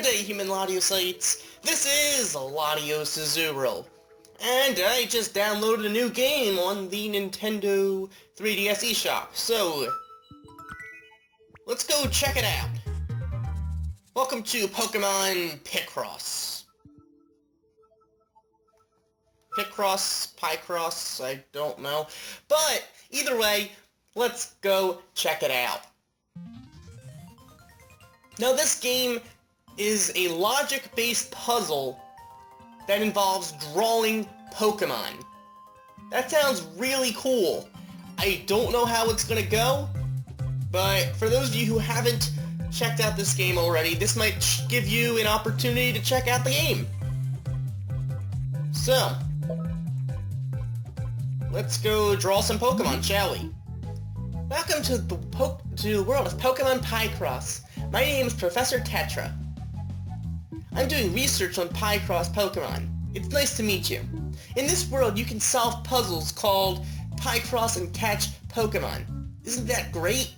day, human Latiosites. This is Latios Azuro. And I just downloaded a new game on the Nintendo 3DS eShop, so let's go check it out. Welcome to Pokemon Picross. Picross, I don't know. But, either way, let's go check it out. Now this game is a logic-based puzzle that involves drawing Pokemon. That sounds really cool. I don't know how it's gonna go, but for those of you who haven't checked out this game already, this might give you an opportunity to check out the game. So, let's go draw some Pokemon, shall we? Welcome to the world of Pokemon Picross. My name is Professor Tetra. I'm doing research on Picross Pokemon. It's nice to meet you. In this world, you can solve puzzles called Picross and catch Pokemon. Isn't that great?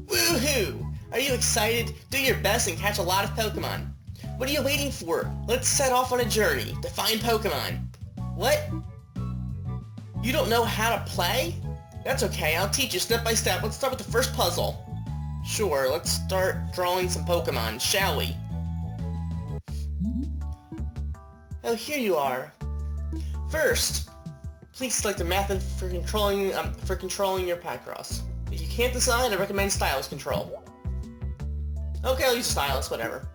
Woohoo! Are you excited? Do your best and catch a lot of Pokemon. What are you waiting for? Let's set off on a journey to find Pokemon. What? You don't know how to play? That's okay, I'll teach you step by step. Let's start with the first puzzle. Sure, let's start drawing some Pokemon, shall we? Oh, here you are. First, please select a method for controlling your Picross. If you can't decide, I recommend Stylus Control. Okay, I'll use Stylus, whatever.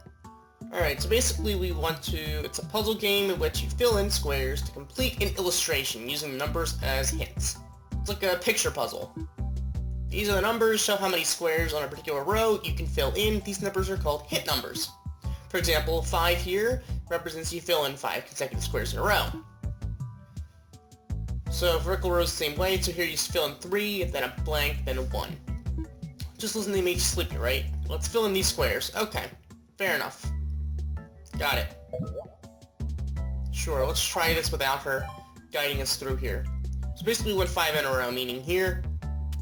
Alright, so basically it's a puzzle game in which you fill in squares to complete an illustration using numbers as hints. It's like a picture puzzle. These are the numbers, show how many squares on a particular row you can fill in. These numbers are called hint numbers. For example, 5 here represents you fill in 5 consecutive squares in a row. So vertical rows the same way, so here you fill in 3, then a blank, then a 1. Just listen to me make you sleepy, right? Let's fill in these squares. Okay, fair enough. Got it. Sure, let's try this without her guiding us through here. So basically we went 5 in a row, meaning here,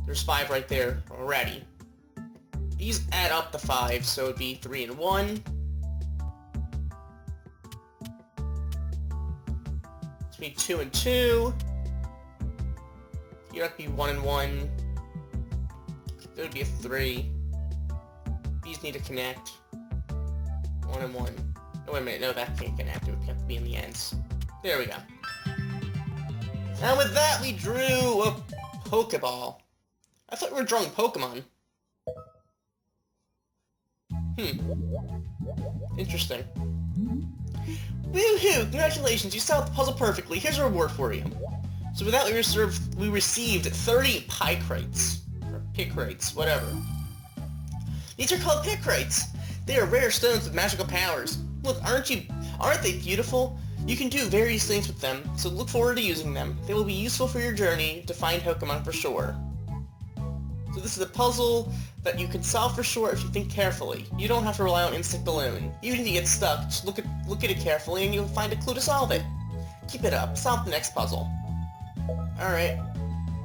there's 5 right there already. These add up to 5, so it'd be 3 and 1. This would be 2 and 2. Here would be 1 and 1. There would be a 3. These need to connect. 1 and 1. Oh, wait a minute, no, that can't connect. It would have to be in the ends. There we go. And with that, we drew a Pokeball. I thought we were drawing Pokemon. Interesting. Woohoo! Congratulations, you solved the puzzle perfectly. Here's a reward for you. So with that, we received 30 Picrates. Or Picrates, whatever. These are called Picrates. They are rare stones with magical powers. Look, aren't they beautiful? You can do various things with them, so look forward to using them. They will be useful for your journey to find Pokemon for sure. So this is a puzzle that you can solve for sure if you think carefully. You don't have to rely on instinct alone. Even if you get stuck, just look at it carefully and you'll find a clue to solve it. Keep it up. Solve the next puzzle. Alright.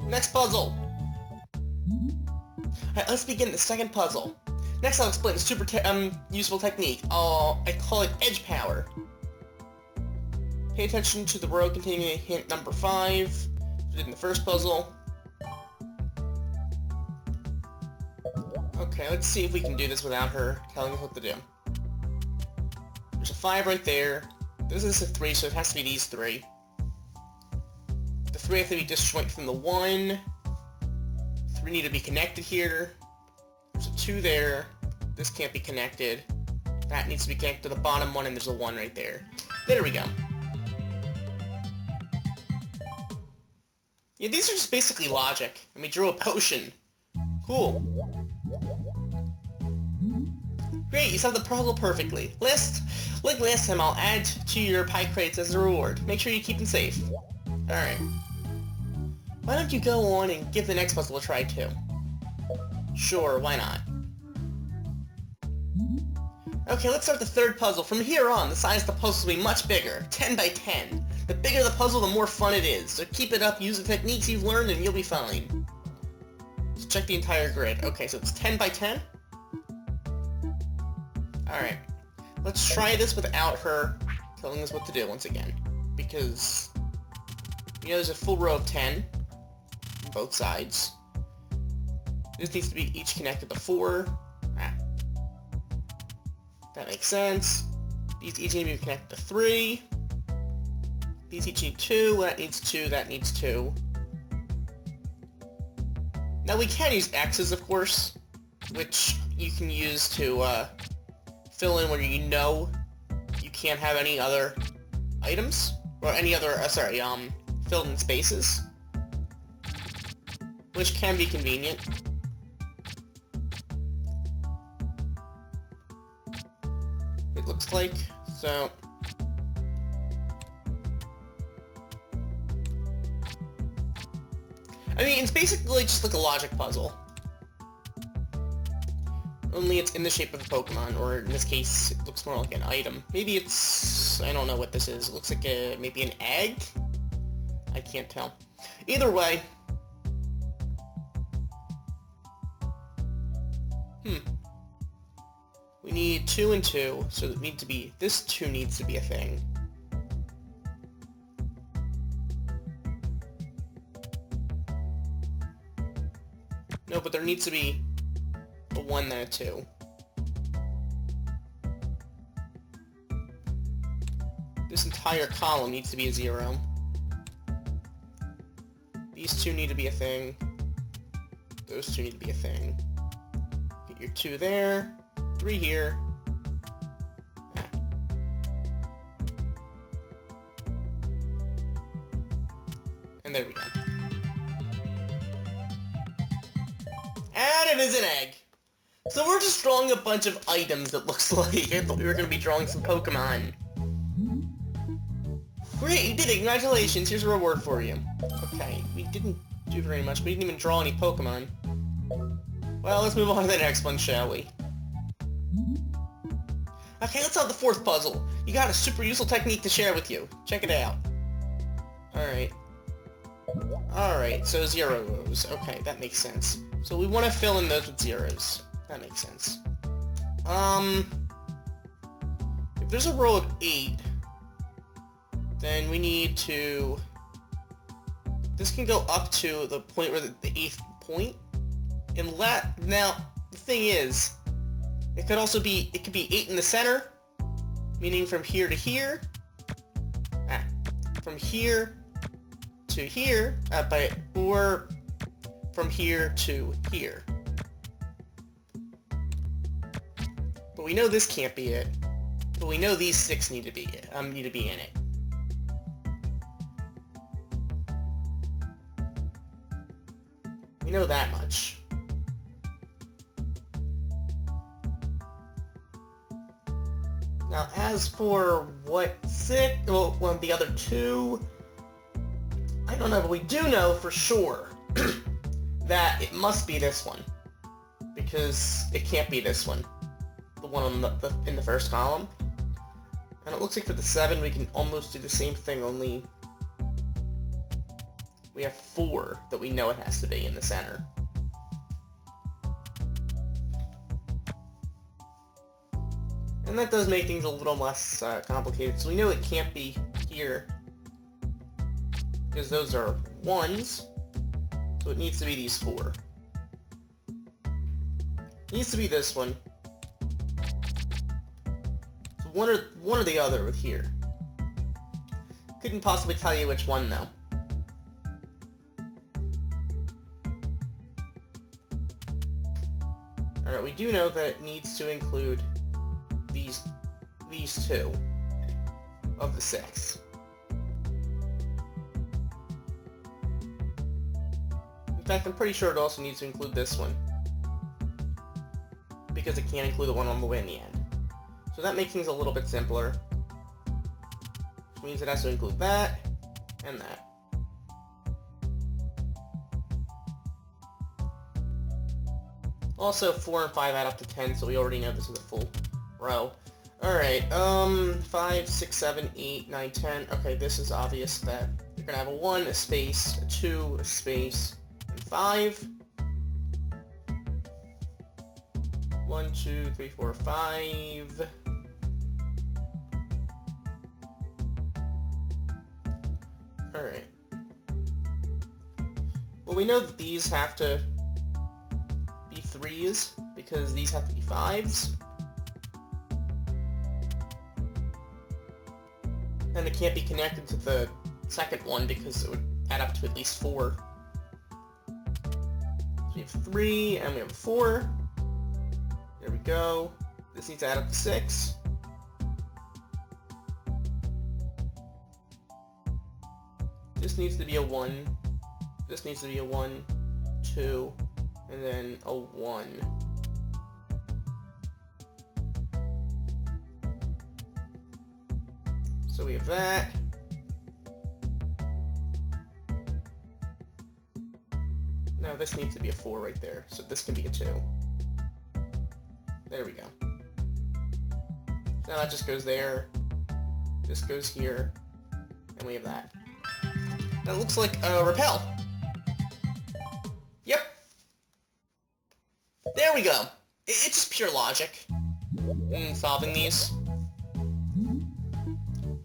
Next puzzle. Alright, let's begin the second puzzle. Next I'll explain a super useful technique. I call it Edge Power. Pay attention to the row containing hint number 5. Did in the first puzzle. Okay, let's see if we can do this without her telling us what to do. There's a 5 right there. This is a 3, so it has to be these 3. The 3 have to be disjoint from the 1. 3 need to be connected here. There's a 2 there. This can't be connected. That needs to be connected to the bottom one, and there's a 1 right there. There we go. Yeah, these are just basically logic. And we drew a potion. Cool. Great, you solved the puzzle perfectly. Like last time, I'll add to your Picrates as a reward. Make sure you keep them safe. Alright. Why don't you go on and give the next puzzle a try too? Sure, why not? Okay, let's start the third puzzle. From here on, the size of the puzzle will be much bigger. 10 by 10. The bigger the puzzle, the more fun it is. So keep it up, use the techniques you've learned, and you'll be fine. So check the entire grid. Okay, so it's 10 by 10? Alright. Let's try this without her telling us what to do once again. Because, you know, there's a full row of 10 on both sides. This needs to be each connected to 4. Ah. That makes sense. These each need to be connected to 3. These each need 2. That needs 2. That needs 2. Now we can use X's, of course, which you can use to fill in where you know you can't have any other items, or any other, filled in spaces, which can be convenient. It looks like, so... I mean, it's basically just like a logic puzzle. Only it's in the shape of a Pokemon, or in this case, it looks more like an item. Maybe it's... I don't know what this is. It looks like maybe an egg? I can't tell. Either way... We need 2 and 2, so it needs to be... This 2 needs to be a thing. No, but there needs to be a 1 then a 2. This entire column needs to be a 0. These 2 need to be a thing. Those 2 need to be a thing. Get your 2 there. 3 here. Ah. And there we go. And it is an egg! So we're just drawing a bunch of items that looks like I thought we were going to be drawing some Pokemon. Great, you did it! Congratulations, here's a reward for you. Okay, we didn't do very much, we didn't even draw any Pokemon. Well, let's move on to the next one, shall we? Okay, let's have the 4th puzzle. You got a super useful technique to share with you. Check it out. Alright. Alright, so 0 rows. Okay, that makes sense. So we want to fill in those with 0s. That makes sense. If there's a row of 8, then we need to... This can go up to the point where the 8th point. And now, the thing is, it could also be, it could be 8 in the center, meaning from here to here, from here to here, or from here to here. But we know this can't be it, but we know these 6 need to be it, need to be in it. We know that much. Now, as for what 6, well, the other 2, I don't know, but we do know for sure that it must be this one, because it can't be this one, the one on in the first column. And it looks like for the 7, we can almost do the same thing, only we have 4 that we know it has to be in the center. And that does make things a little less complicated. So we know it can't be here, because those are 1s, so it needs to be these 4. It needs to be this one. So one or the other with here. Couldn't possibly tell you which one, though. Alright, we do know that it needs to include these 2 of the 6. In fact, I'm pretty sure it also needs to include this one, because it can't include the one on the way in the end. So that makes things a little bit simpler, which means it has to include that and that. Also, 4 and 5 add up to 10, so we already know this is a full row. Alright, 5, 6, 7, 8, 9, 10. Okay, this is obvious that you're gonna have a 1, a space, a 2, a space, and 5. 1, 2, 3, 4, 5. Alright. Well, we know that these have to be 3s, because these have to be 5s. And it can't be connected to the second one, because it would add up to at least 4. So we have 3, and we have 4. There we go. This needs to add up to 6. This needs to be a 1. This needs to be a 1, 2, and then a 1. So we have that. Now this needs to be a 4 right there, so this can be a 2. There we go. Now that just goes there. This goes here, and we have that. That looks like a repel. Yep. There we go. It's just pure logic in solving these.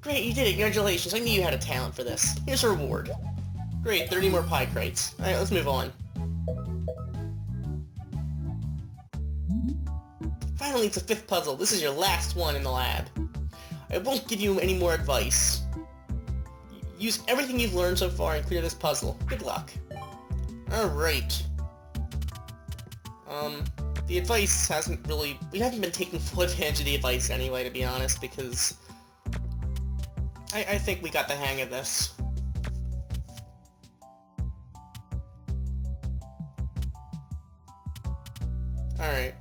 Great, you did it. Congratulations. I knew you had a talent for this. Here's a reward. Great, 30 more pie crates. Alright, let's move on. Finally, it's a 5th puzzle. This is your last one in the lab. I won't give you any more advice. Use everything you've learned so far and clear this puzzle. Good luck. Alright. The advice hasn't really... We haven't been taking full advantage of the advice anyway, to be honest, because... I think we got the hang of this. Alright.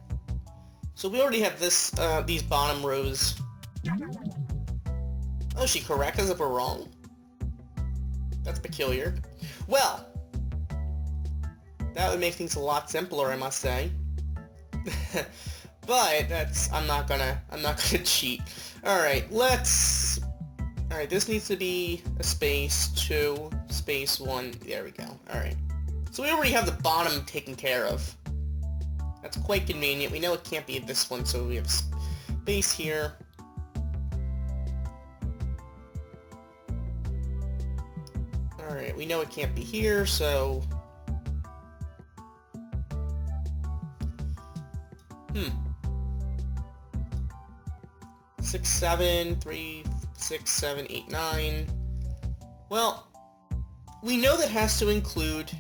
So we already have this, these bottom rows. Oh, is she correct as if we're wrong? That's peculiar. Well, that would make things a lot simpler, I must say. But that's I'm not gonna cheat. Alright, alright, this needs to be a space 2, space 1. There we go. Alright. So we already have the bottom taken care of. That's quite convenient. We know it can't be this one, so we have space here. Alright, we know it can't be here, so... 6, 7, 3, 6, 7, 8, 9. Well, we know that has to include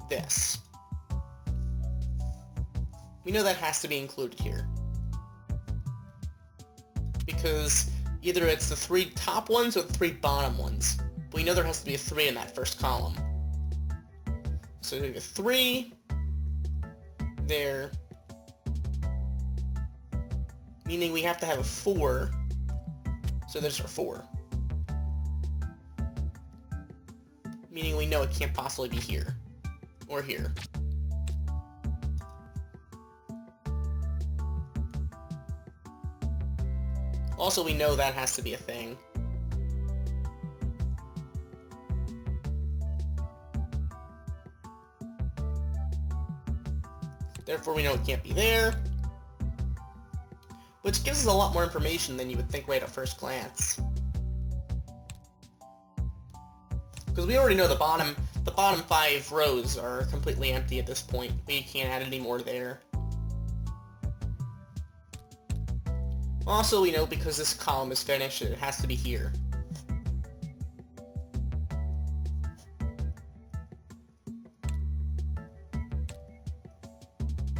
this. We know that has to be included here. Because either it's the 3 top ones or the 3 bottom ones. But we know there has to be a 3 in that first column. So we have a 3 there. Meaning we have to have a 4. So there's our 4. Meaning we know it can't possibly be here. Or here. Also, we know that has to be a thing. Therefore, we know it can't be there. Which gives us a lot more information than you would think right at first glance. Because we already know the bottom 5 rows are completely empty at this point. We can't add any more there. Also, we know because this column is finished, it has to be here.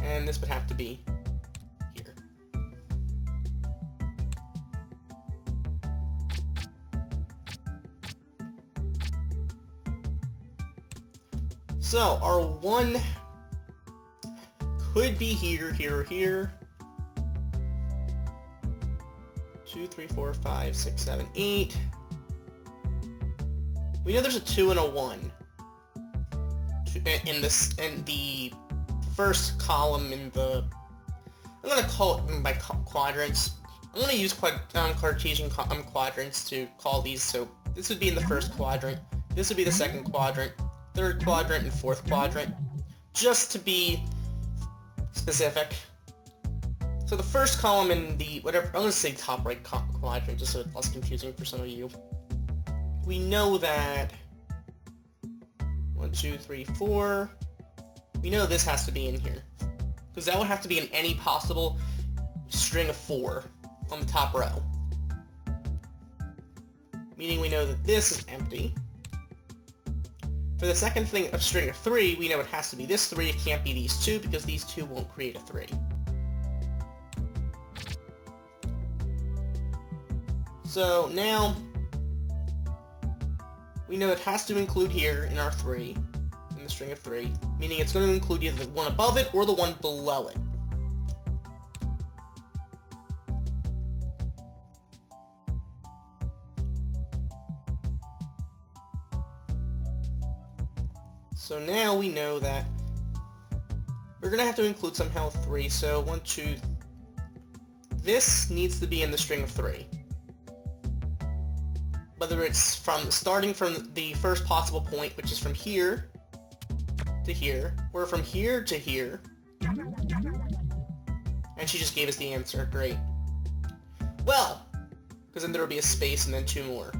And this would have to be here. So, our 1 could be here, here, or here. 2, 3, 4, 5, 6, 7, 8. We know there's a 2 and a 1 in the first column in the... I'm gonna call it by quadrants. I'm gonna use Cartesian quadrants to call these. So this would be in the first quadrant. This would be the second quadrant, third quadrant, and fourth quadrant, just to be specific. So the first column in the, whatever, I'm going to say top right quadrant, just so it's less confusing for some of you. We know that 1, 2, 3, 4. We know this has to be in here. Because that would have to be in any possible string of 4 on the top row. Meaning we know that this is empty. For the second thing of string of 3, we know it has to be this 3, it can't be these 2, because these 2 won't create a 3. So now, we know it has to include here in our 3, in the string of 3, meaning it's going to include either the one above it or the one below it. So now we know that we're going to have to include somehow 3, so 1, 2, this needs to be in the string of 3. Whether it's starting from the first possible point, which is from here to here, or from here to here. And she just gave us the answer. Great. Well, because then there will be a space and then 2 more.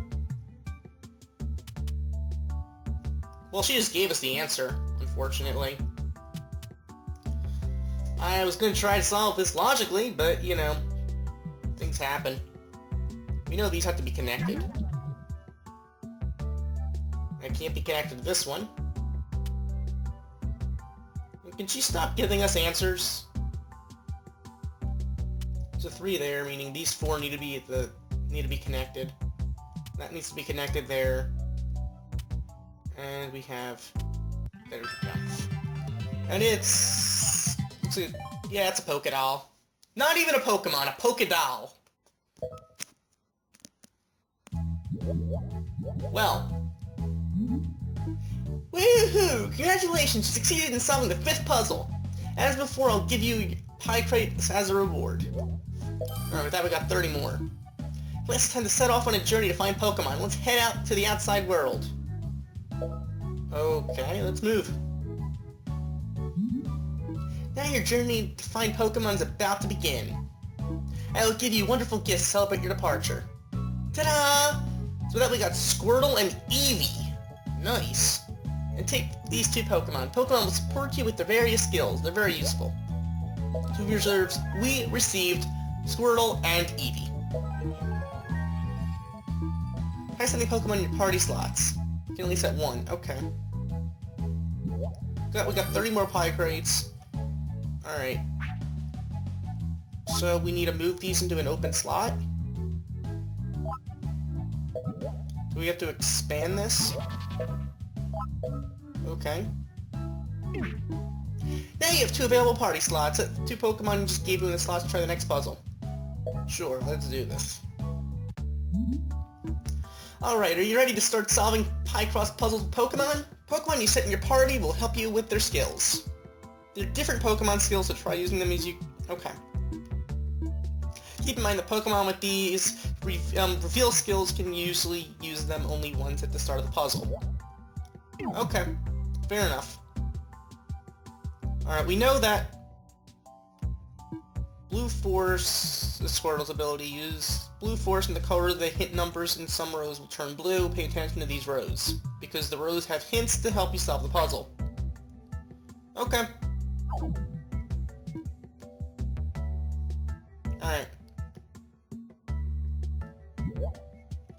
Well, she just gave us the answer, unfortunately. I was going to try to solve this logically, but, you know, things happen. We know these have to be connected. It can't be connected to this one. Can she stop giving us answers? There's a 3 there, meaning these 4 need to be connected. That needs to be connected there. And we have, there we go. And it's a polka doll. Not even a Pokemon, a polka doll. Well. Woohoo! Congratulations, you succeeded in solving the 5th puzzle. As before, I'll give you pie crates as a reward. Alright, with that we got 30 more. Well, it's time to set off on a journey to find Pokemon. Let's head out to the outside world. Okay, let's move. Now your journey to find Pokemon is about to begin. I will give you wonderful gifts to celebrate your departure. Ta-da! So with that we got Squirtle and Eevee. Nice. And take these 2 Pokemon. Pokemon will support you with their various skills. They're very useful. To reserves, we received Squirtle and Eevee. Try sending Pokemon in your party slots. You can only set 1. Okay. We got 30 more pie crates. Alright. So we need to move these into an open slot? Do we have to expand this? Okay. Now you have 2 available party slots. 2 Pokemon just gave you the slots to try the next puzzle. Sure, let's do this. Alright, are you ready to start solving Picross puzzles with Pokemon? Pokemon you set in your party will help you with their skills. There are different Pokemon skills, so try using them as you... Okay. Keep in mind that Pokemon with these reveal skills can usually use them only once at the start of the puzzle. Okay, fair enough. Alright, we know that Blue Force, the Squirtle's ability, use Blue Force and the color of the hint numbers in some rows will turn blue. Pay attention to these rows, because the rows have hints to help you solve the puzzle. Okay. Alright.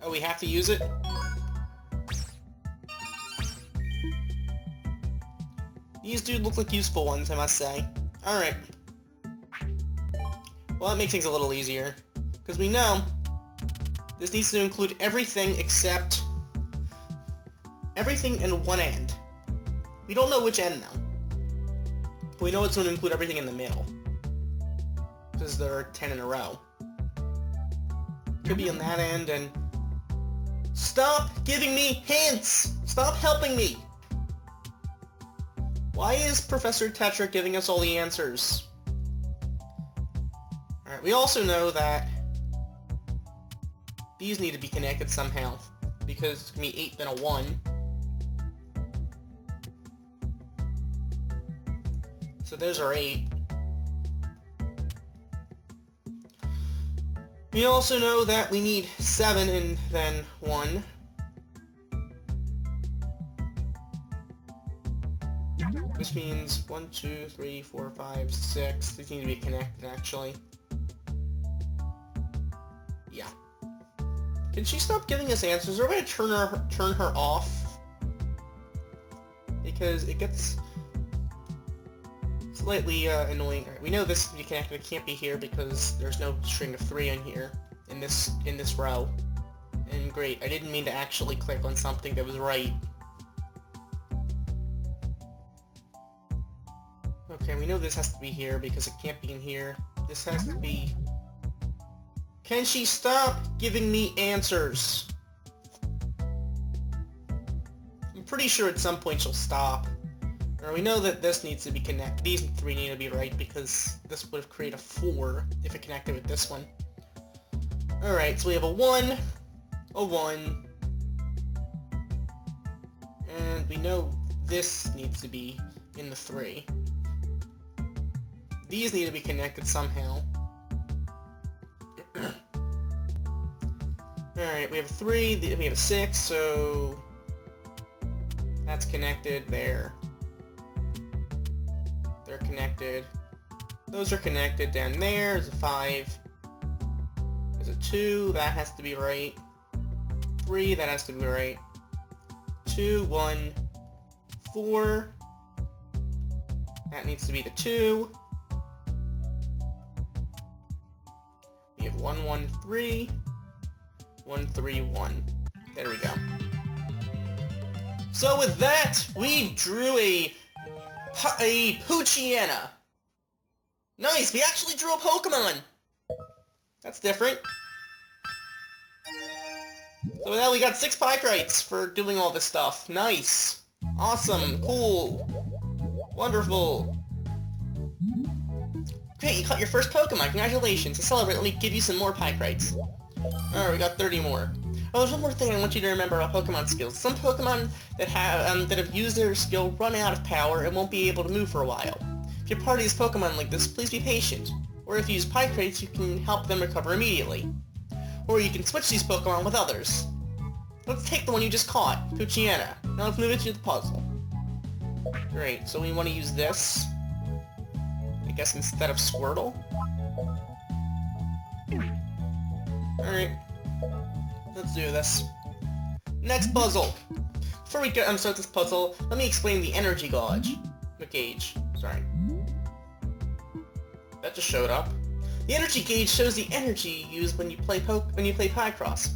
Oh, we have to use it? These do look like useful ones, I must say. Alright. Well, that makes things a little easier. Because we know this needs to include everything except everything in one end. We don't know which end, though. But we know it's going to include everything in the middle. Because there are 10 in a row. Could be on that end, and... Stop giving me hints! Stop helping me! Why is Professor Tetra giving us all the answers? Alright, we also know that these need to be connected somehow, because it's going to be 8 then a 1. So there's our 8. We also know that we need 7 and then 1. This means 1, 2, 3, 4, 5, 6. These need to be connected, actually. Yeah. Can she stop giving us answers? Is there a way to turn her off? Because it gets slightly annoying. Right, we know this to be connected. It can't be here because there's no string of 3 in here in this row. And great, I didn't mean to actually click on something that was right. Okay, we know this has to be here because it can't be in here. This has to be... Can she stop giving me answers? I'm pretty sure at some point she'll stop. Or we know that this needs to be connected. These 3 need to be right because this would have created a 4 if it connected with this one. Alright, so we have a 1, a 1, and we know this needs to be in the 3. These need to be connected somehow. Alright, we have a 3, we have a 6, so that's connected there. They're connected. Those are connected down there. There's a 5. There's a 2, that has to be right. 3, that has to be right. 2, 1, 4. That needs to be the 2. We have 1, 1, 3. 1, 3, 1. There we go. So with that, we drew a Poochyena. Nice, we actually drew a Pokemon. That's different. So now we got 6 Picross for doing all this stuff. Nice. Awesome. Cool. Wonderful. Great, you caught your first Pokemon. Congratulations. To celebrate, let me give you some more Picross. Alright, we got 30 more. Oh, there's one more thing I want you to remember about Pokemon skills. Some Pokemon that have used their skill run out of power and won't be able to move for a while. If you're part of these Pokemon like this, please be patient. Or if you use Picross, you can help them recover immediately. Or you can switch these Pokemon with others. Let's take the one you just caught, Poochyena. Now let's move into the puzzle. Great, so we want to use this. I guess instead of Squirtle. Alright. Let's do this. Next puzzle! Before we start this puzzle, let me explain the energy gauge. Sorry. That just showed up. The energy gauge shows the energy used when you play Picross.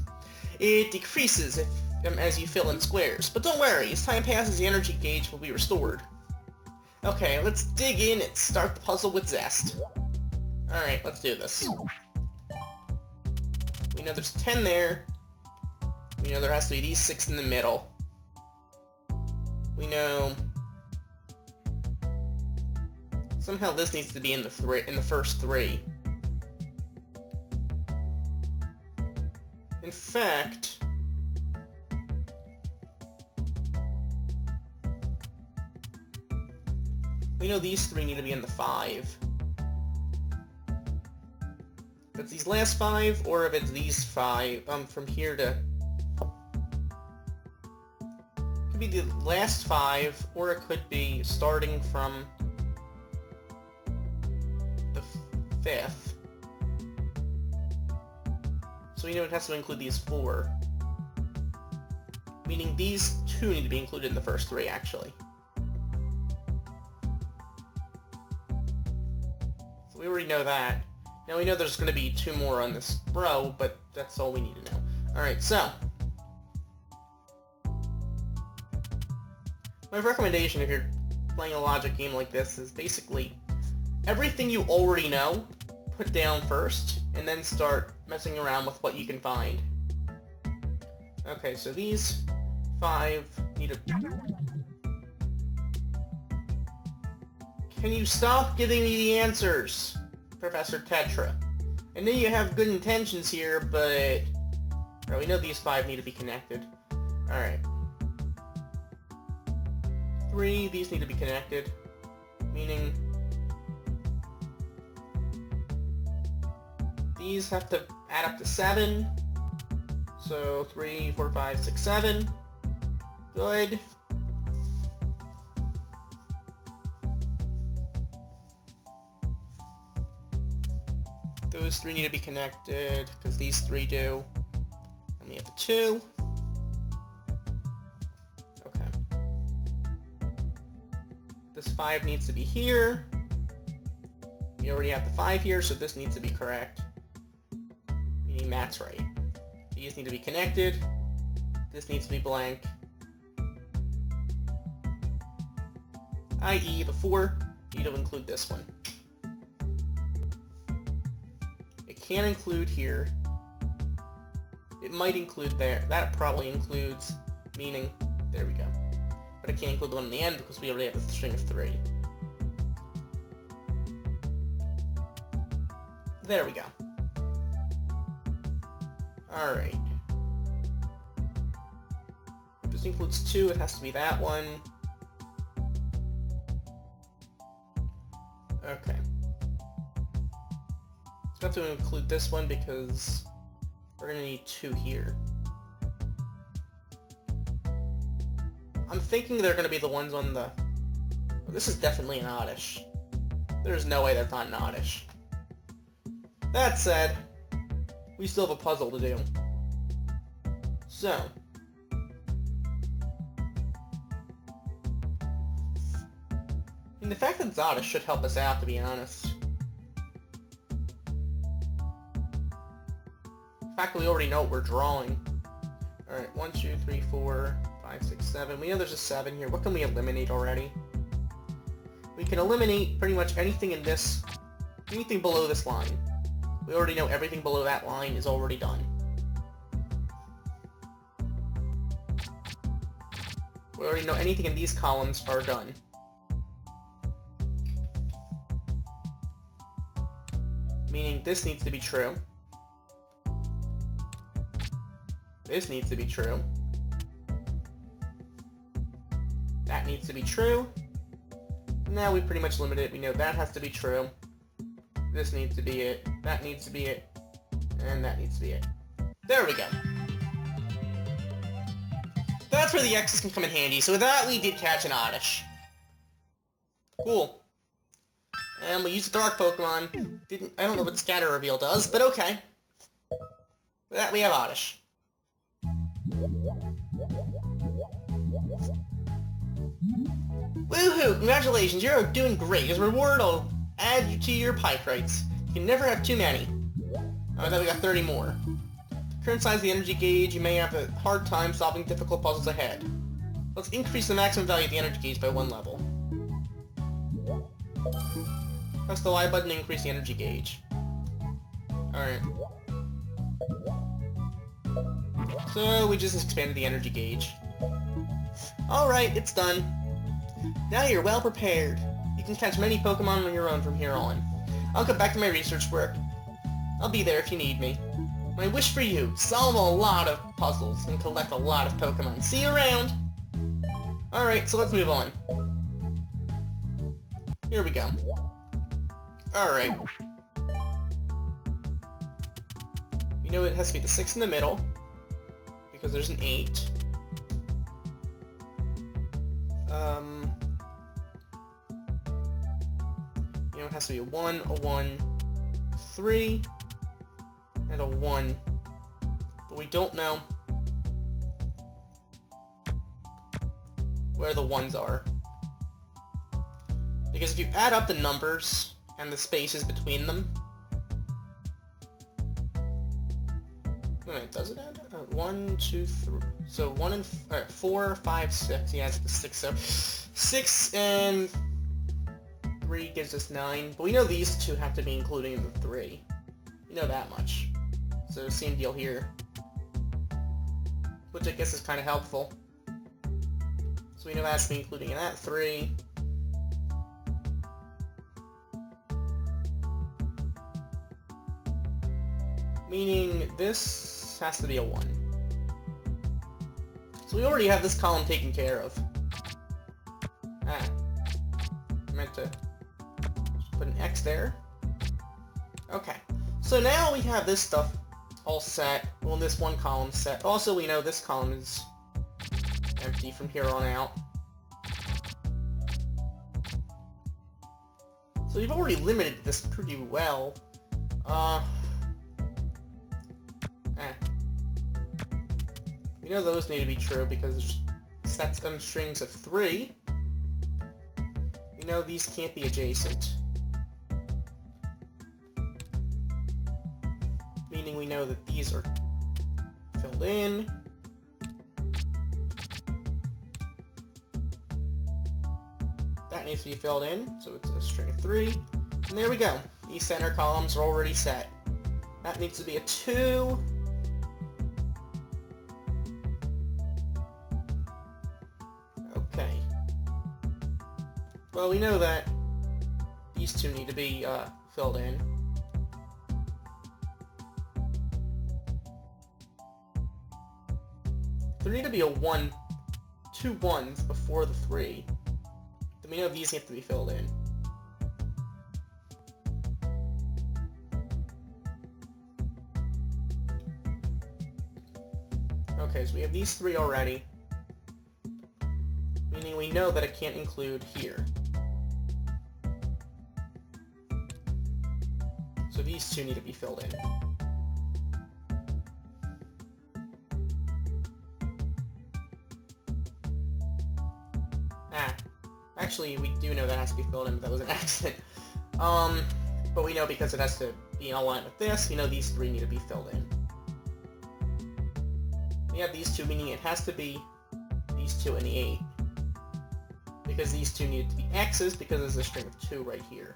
It decreases as you fill in squares, but don't worry, as time passes the energy gauge will be restored. Okay, let's dig in and start the puzzle with zest. Alright, let's do this. We know there's 10 there. We know there has to be these 6 in the middle. We know... somehow this needs to be in the first 3. In fact... we know these 3 need to be in the 5. If it's these last 5, or if it's these 5, from here to... it could be the last 5, or it could be starting from the 5th. So we know it has to include these 4. Meaning these 2 need to be included in the first 3, actually. So we already know that. Now we know there's going to be 2 more on this row, but that's all we need to know. Alright, so... my recommendation if you're playing a logic game like this is basically everything you already know, put down first, and then start messing around with what you can find. Okay, so these 5 need a... Can you stop giving me the answers, Professor Tetra? I know you have good intentions here, but... well, we know these 5 need to be connected. Alright. 3, these need to be connected, meaning These have to add up to 7. So 3, 4, 5, 6, 7. Good. Those 3 need to be connected, because these 3 do. And we have the 2. Okay. This 5 needs to be here. We already have the 5 here, so this needs to be correct. Meaning that's right. These need to be connected. This needs to be blank. I.e. the 4 need to include this one. It can include here. It might include there. That probably includes, meaning, there we go. But it can't include the one in the end because we already have a string of 3. There we go. Alright. If this includes 2, it has to be that one. Okay. So I have to include this one because we're going to need 2 here. I'm thinking they're going to be the ones on the... Oh, this is definitely an oddish. There's no way that's not an oddish. That said, we still have a puzzle to do. So... And the fact that it's oddish should help us out, to be honest. The fact that we already know what we're drawing. Alright, 1, 2, 3, 4, 5, 6, 7. We know there's a 7 here. What can we eliminate already? We can eliminate pretty much anything in this, anything below this line. We already know everything below that line is already done. We already know anything in these columns are done. Meaning this needs to be true. This needs to be true. That needs to be true. Now we pretty much limited it. We know that has to be true. This needs to be it. That needs to be it. And that needs to be it. There we go. That's where the X's can come in handy. So with that, we did catch an oddish. Cool. And we used a dark Pokemon. I don't know what Scatter Reveal does, but okay. With that, we have oddish. Woohoo! Congratulations, you're doing great. As a reward, I'll add you to your Picross. You can never have too many. Oh, then we got 30 more. Current size of the energy gauge, you may have a hard time solving difficult puzzles ahead. Let's increase the maximum value of the energy gauge by 1 level. Press the Y button to increase the energy gauge. Alright. So, we just expanded the energy gauge. Alright, it's done. Now you're well prepared. You can catch many Pokemon on your own from here on. I'll get back to my research work. I'll be there if you need me. My wish for you, solve a lot of puzzles and collect a lot of Pokemon. See you around! Alright, so let's move on. Here we go. Alright. You know it has to be the 6 in the middle, because there's an 8. You know it has to be a 1, a 1, 3, and a 1. But we don't know where the 1s are. Because if you add up the numbers and the spaces between them... Wait, does it add up? 1, 2, 3... So 1 and... 4, 5, 6. Yeah, it's the 6, so... 6 and... 3 gives us 9. But we know these two have to be including in the 3. We know that much. So same deal here. Which I guess is kind of helpful. So we know that's to be including in that 3. Meaning this has to be a 1. So we already have this column taken care of. Ah. I meant to put an X there. Okay. So now we have this stuff all set. Well, this one column set. Also, we know this column is empty from here on out. So we've already limited this pretty well. We know those need to be true because there's sets and strings of 3. We know these can't be adjacent. Meaning we know that these are filled in. That needs to be filled in, so it's a string of 3. And there we go. These center columns are already set. That needs to be a 2. Okay. Well, we know that these 2 need to be filled in. There need to be a 1, 2 1s before the 3. Then we know these have to be filled in. Okay, so we have these 3 already. Meaning we know that it can't include here. So these 2 need to be filled in. Actually, we do know that has to be filled in, but that was an accident. But we know because it has to be in line with this, we know these 3 need to be filled in. We have these 2, meaning it has to be these 2 and the 8. Because these 2 needed to be X's, because there's a string of 2 right here.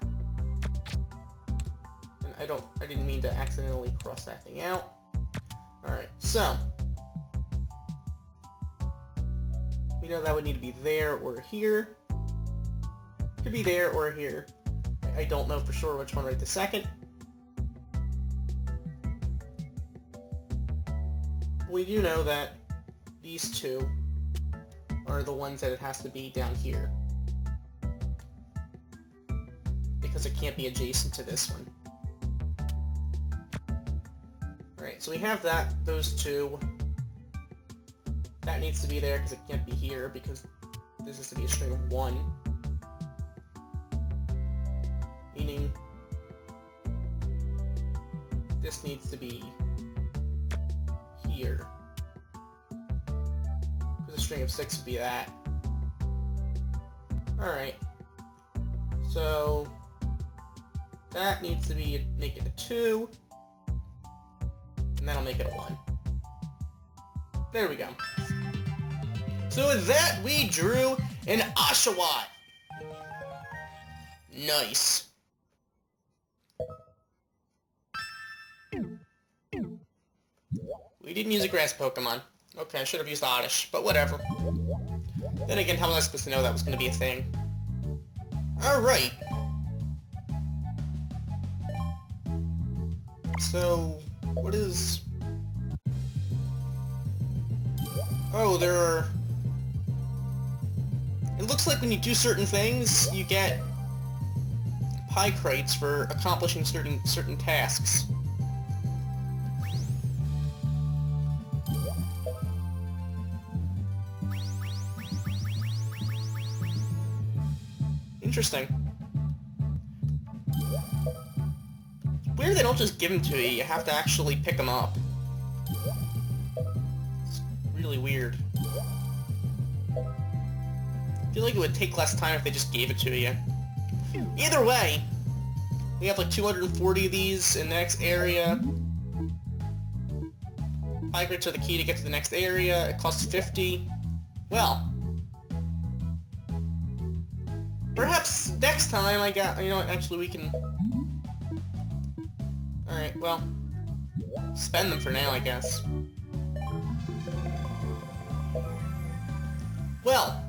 And I didn't mean to accidentally cross that thing out. Alright, so we know that would need to be there or here. Could be there or here. I don't know for sure which one right this second. We do know that these 2 are the ones that it has to be down here. Because it can't be adjacent to this one. Alright, so we have that, those 2. That needs to be there because it can't be here because this has to be a string of 1. Meaning this needs to be here. Because a string of 6 would be that. Alright. So that needs to be make it a 2. And that'll make it a 1. There we go. So with that, we drew an Oshawott. Nice. We didn't use a grass Pokemon. Okay, I should have used Oddish, but whatever. Then again, how was I supposed to know that was going to be a thing? Alright. So, what is... Oh, there are... It looks like when you do certain things, you get pie crates for accomplishing certain tasks. Interesting. It's weird they don't just give them to you. You have to actually pick them up. It's really weird. I feel like it would take less time if they just gave it to you. Either way, we have like 240 of these in the next area. Pie crates are the key to get to the next area. It costs 50. Well, perhaps next time you know what, actually we can... Alright, well, spend them for now, I guess. Well,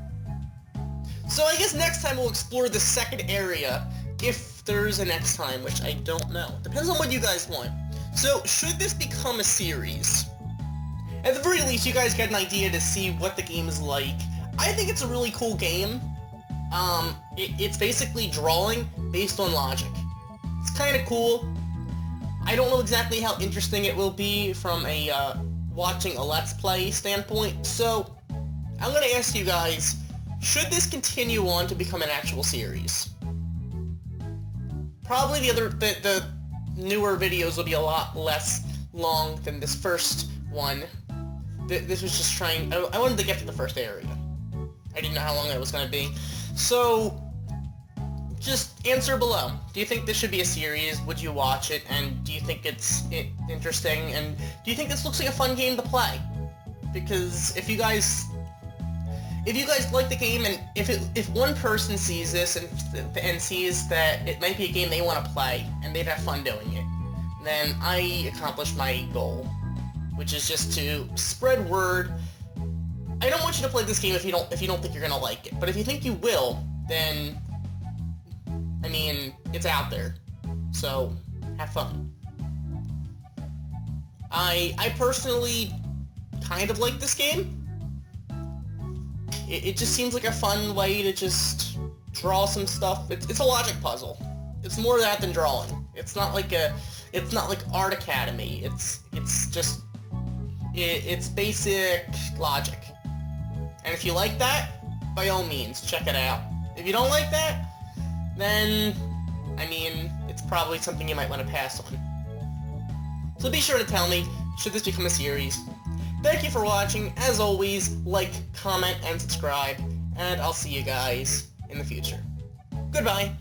so I guess next time we'll explore the second area, if there's a next time, which I don't know. Depends on what you guys want. So, should this become a series? At the very least, you guys get an idea to see what the game is like. I think it's a really cool game. It's basically drawing based on logic. It's kind of cool. I don't know exactly how interesting it will be from a watching a Let's Play standpoint, so I'm going to ask you guys, should this continue on to become an actual series? Probably the newer videos will be a lot less long than this first one. This was just trying... I wanted to get to the first area. I didn't know how long that was going to be. So, just answer below. Do you think this should be a series? Would you watch it? And do you think it's interesting? And do you think this looks like a fun game to play? Because if you guys like the game, and if one person sees this and sees that it might be a game they want to play and they'd have fun doing it, then I accomplished my goal, which is just to spread word. I don't want you to play this game if you don't think you're gonna like it, but if you think you will, then I mean, it's out there, so have fun. I personally kind of like this game. It just seems like a fun way to just draw some stuff. It's a logic puzzle. It's more that than drawing. It's not like Art Academy. It's basic logic. And if you like that, by all means, check it out. If you don't like that, then, I mean, it's probably something you might want to pass on. So be sure to tell me, should this become a series? Thank you for watching. As always, like, comment, and subscribe, and I'll see you guys in the future. Goodbye!